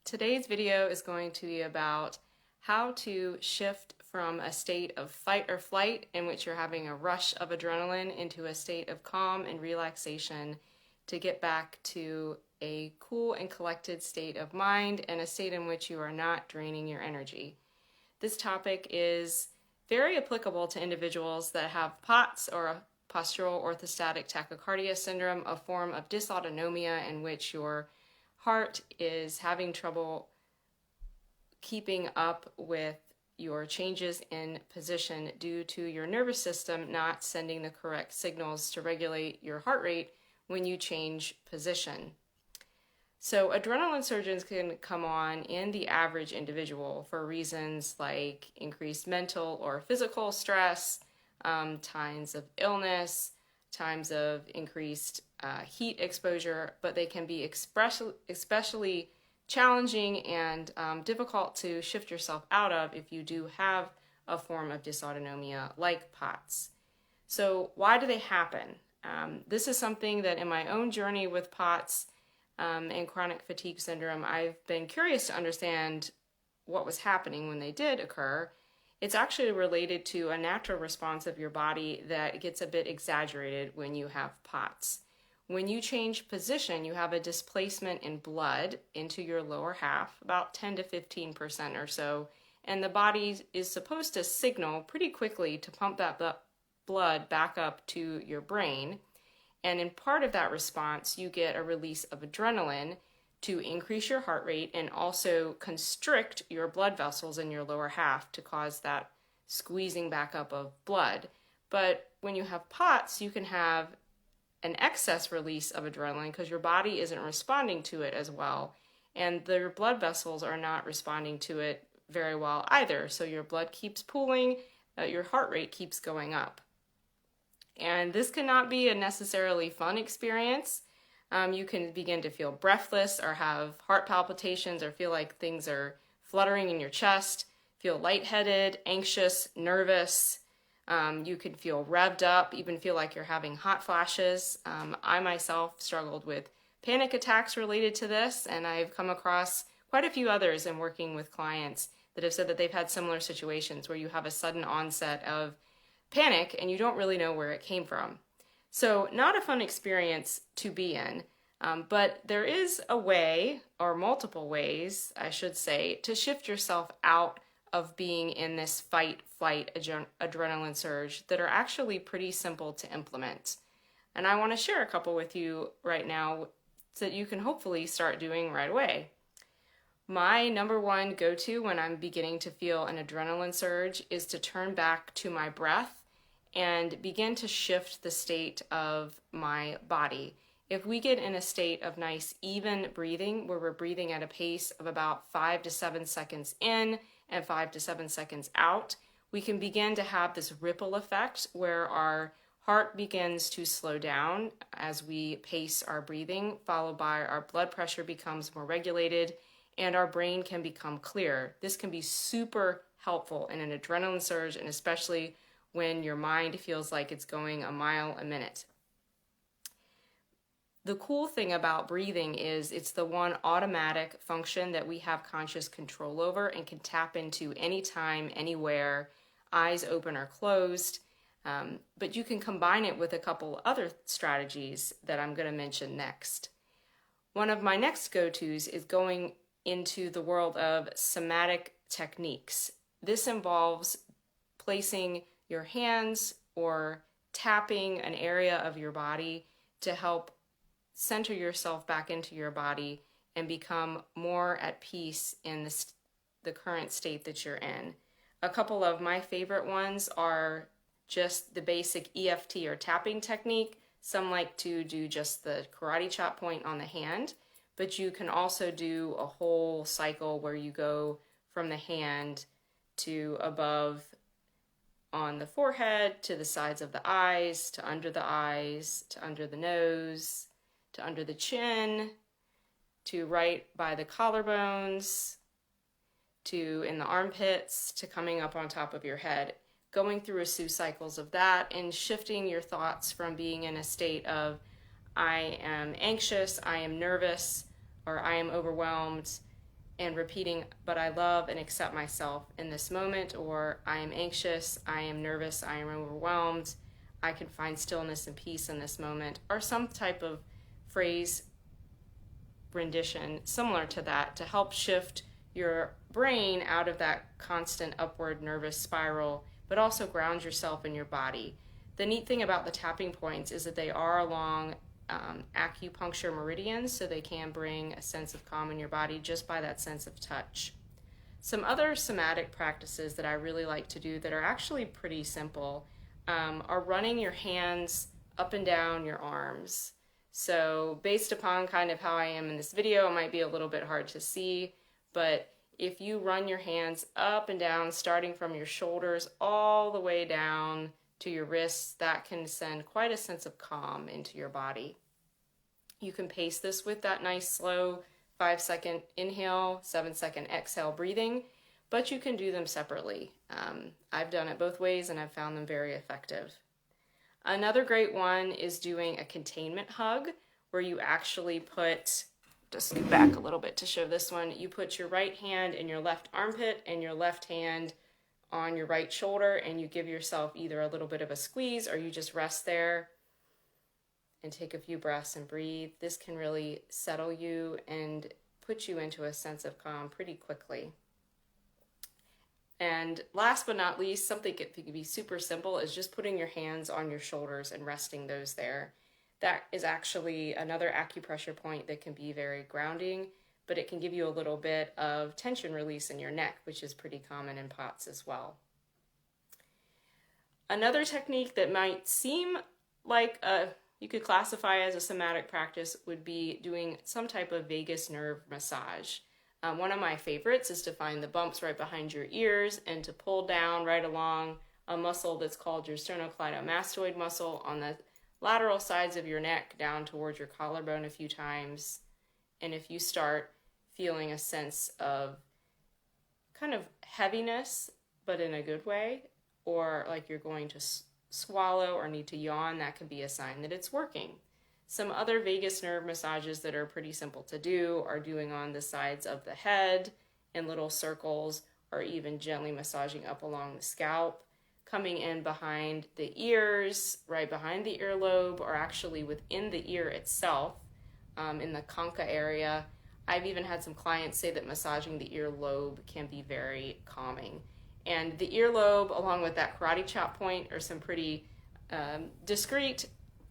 Today's video is going to be about how to shift from a state of fight or flight in which you're having a rush of adrenaline into a state of calm and relaxation to get back to a cool and collected state of mind and a state in which you are not draining your energy. This topic is very applicable to individuals that have POTS or a postural orthostatic tachycardia syndrome, a form of dysautonomia in which your heart is having trouble keeping up with your changes in position due to your nervous system not sending the correct signals to regulate your heart rate when you change position. So adrenaline surges can come on in the average individual for reasons like increased mental or physical stress, times of illness, times of increased heat exposure, but they can be especially challenging and difficult to shift yourself out of if you do have a form of dysautonomia like POTS. So why do they happen? This is something that in my own journey with POTS and chronic fatigue syndrome, I've been curious to understand what was happening when they did occur. It's actually related to a natural response of your body that gets a bit exaggerated when you have POTS. When you change position, you have a displacement in blood into your lower half, about 10 to 15% or so, and the body is supposed to signal pretty quickly to pump that blood back up to your brain. And in part of that response, you get a release of adrenaline to increase your heart rate and also constrict your blood vessels in your lower half to cause that squeezing back up of blood. But when you have POTS, you can have an excess release of adrenaline because your body isn't responding to it as well. And your blood vessels are not responding to it very well either. So your blood keeps pooling, your heart rate keeps going up. And this cannot be a necessarily fun experience. You can begin to feel breathless or have heart palpitations or feel like things are fluttering in your chest, feel lightheaded, anxious, nervous. You can feel revved up, even feel like you're having hot flashes. I myself struggled with panic attacks related to this, and I've come across quite a few others in working with clients that have said that they've had similar situations where you have a sudden onset of panic and you don't really know where it came from. So not a fun experience to be in, but there is a way, or multiple ways, I should say, to shift yourself out of being in this fight-flight adrenaline surge that are actually pretty simple to implement. And I want to share a couple with you right now so that you can hopefully start doing right away. My number one go-to when I'm beginning to feel an adrenaline surge is to turn back to my breath and begin to shift the state of my body. If we get in a state of nice even breathing, where we're breathing at a pace of about 5 to 7 seconds in and 5 to 7 seconds out, we can begin to have this ripple effect where our heart begins to slow down as we pace our breathing, followed by our blood pressure becomes more regulated and our brain can become clear. This can be super helpful in an adrenaline surge, and especially when your mind feels like it's going a mile a minute. The cool thing about breathing is it's the one automatic function that we have conscious control over and can tap into anytime, anywhere, eyes open or closed. But you can combine it with a couple other strategies that I'm going to mention next. One of my next go-tos is going into the world of somatic techniques. This involves placing your hands or tapping an area of your body to help center yourself back into your body and become more at peace in the current state that you're in. A couple of my favorite ones are just the basic EFT or tapping technique. Some like to do just the karate chop point on the hand, but you can also do a whole cycle where you go from the hand to above on the forehead, to the sides of the eyes, to under the nose, to under the chin, to right by the collarbones, to in the armpits, to coming up on top of your head. Going through a few cycles of that and shifting your thoughts from being in a state of I am anxious, I am nervous, or I am overwhelmed, and repeating, but I love and accept myself in this moment, or I am anxious, I am nervous, I am overwhelmed, I can find stillness and peace in this moment, or some type of phrase rendition similar to that to help shift your brain out of that constant upward nervous spiral, but also ground yourself in your body. The neat thing about the tapping points is that they are along acupuncture meridians, so they can bring a sense of calm in your body just by that sense of touch. Some other somatic practices that I really like to do that are actually pretty simple are running your hands up and down your arms. So based upon kind of how I am in this video, it might be a little bit hard to see, but if you run your hands up and down, starting from your shoulders all the way down to your wrists, that can send quite a sense of calm into your body. You can pace this with that nice slow 5-second inhale, 7-second exhale breathing, but you can do them separately. I've done it both ways and I've found them very effective. Another great one is doing a containment hug, where you actually put, just scoot back a little bit to show this one, you put your right hand in your left armpit and your left hand on your right shoulder, and you give yourself either a little bit of a squeeze or you just rest there and take a few breaths and breathe. This can really settle you and put you into a sense of calm pretty quickly. And last but not least, something that can be super simple is just putting your hands on your shoulders and resting those there. That is actually another acupressure point that can be very grounding, but it can give you a little bit of tension release in your neck, which is pretty common in POTS as well. Another technique that might seem like you could classify as a somatic practice would be doing some type of vagus nerve massage. One of my favorites is to find the bumps right behind your ears and to pull down right along a muscle that's called your sternocleidomastoid muscle on the lateral sides of your neck down towards your collarbone a few times. And if you start feeling a sense of kind of heaviness, but in a good way, or like you're going to swallow or need to yawn, that could be a sign that it's working. Some other vagus nerve massages that are pretty simple to do are doing on the sides of the head in little circles, or even gently massaging up along the scalp, coming in behind the ears, right behind the earlobe, or actually within the ear itself, in the concha area. I've even had some clients say that massaging the earlobe can be very calming. And the earlobe, along with that karate chop point, are some pretty discreet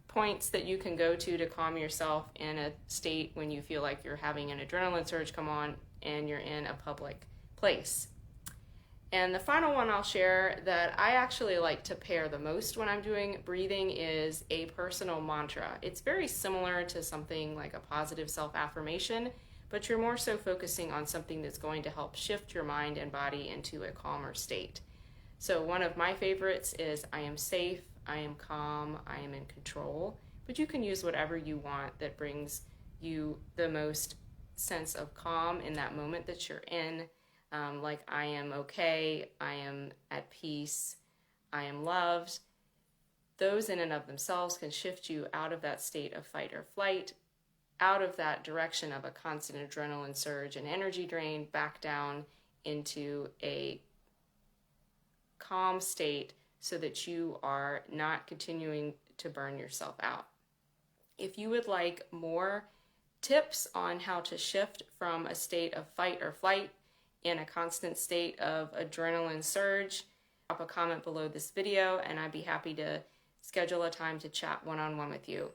points that you can go to calm yourself in a state when you feel like you're having an adrenaline surge come on and you're in a public place. And the final one I'll share that I actually like to pair the most when I'm doing breathing is a personal mantra. It's very similar to something like a positive self-affirmation, but you're more so focusing on something that's going to help shift your mind and body into a calmer state. So one of my favorites is I am safe, I am calm, I am in control, but you can use whatever you want that brings you the most sense of calm in that moment that you're in. Like I am okay, I am at peace, I am loved. Those in and of themselves can shift you out of that state of fight or flight, out of that direction of a constant adrenaline surge and energy drain, back down into a calm state so that you are not continuing to burn yourself out. If you would like more tips on how to shift from a state of fight or flight in a constant state of adrenaline surge, drop a comment below this video and I'd be happy to schedule a time to chat one-on-one with you.